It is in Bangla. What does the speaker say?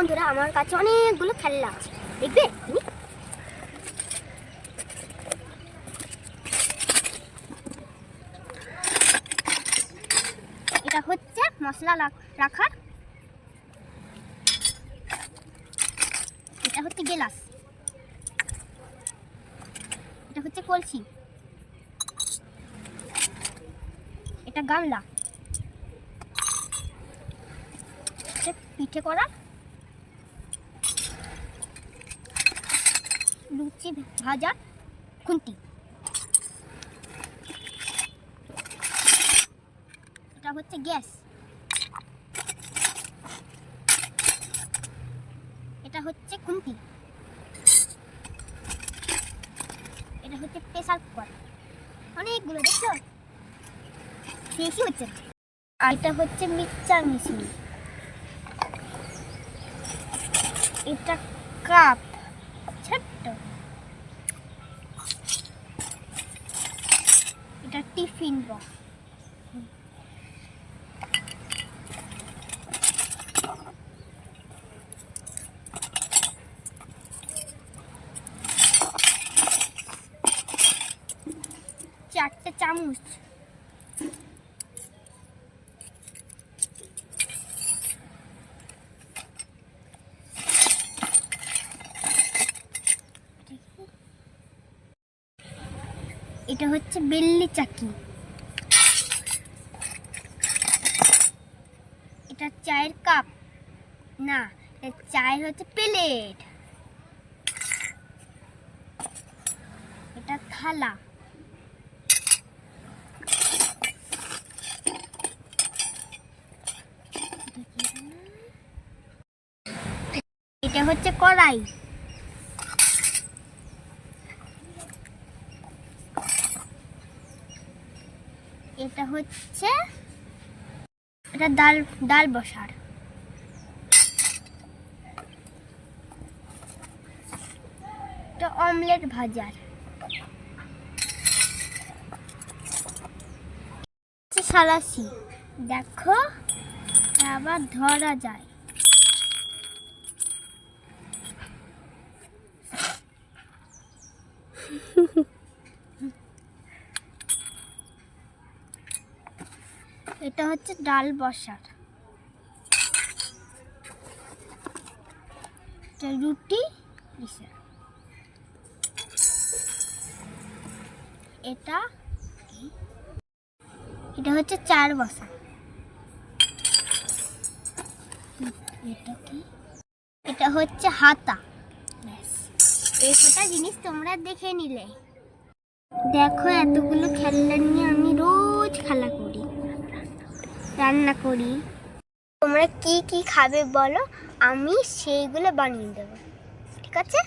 বন্ধুরা, আমার কাছে অনেকগুলো খেলনা আছে, দেখবে? এটা হচ্ছে মশলা রাখার, এটা হচ্ছে গ্লাস, এটা হচ্ছে কলসি, এটা গামলা, এটা পিঠে করা, লুচি ভাজার খুন্তি, এটা হচ্ছে গ্যাস, এটা হচ্ছে খুন্তি, এটা হচ্ছে প্রেসার কুকার। অনেকগুলো দেখছো, বেশি হচ্ছে। আর এটা হচ্ছে মিক্সচার মেশিন, এটা কাপ ছোট্ট, এটা টিফিন বক্স, চারটে চামচ, এটা হচ্ছে বেলনি চাকি, এটা চায়ের কাপ না, চায়ের হচ্ছে প্লেট, এটা থালা, এটা হচ্ছে কড়াই, এটা হচ্ছে এটা ডাল বসার, এটা অমলেট ভাজার, সালাসি, দেখো আবার ধরা যায়, এটা হচ্ছে ডাল বসার, রুটি, এটা এটা হচ্ছে চার বসা, এটা কি? এটা হচ্ছে হাতা। এই কটা জিনিস তোমরা দেখে নিলে। দেখো এতগুলো খেলনা নিয়ে আমি রোজ খেলা করি, রান্না করি। তোমরা কি কি খাবে বলো, আমি সেইগুলো বানিয়ে দেবো, ঠিক আছে?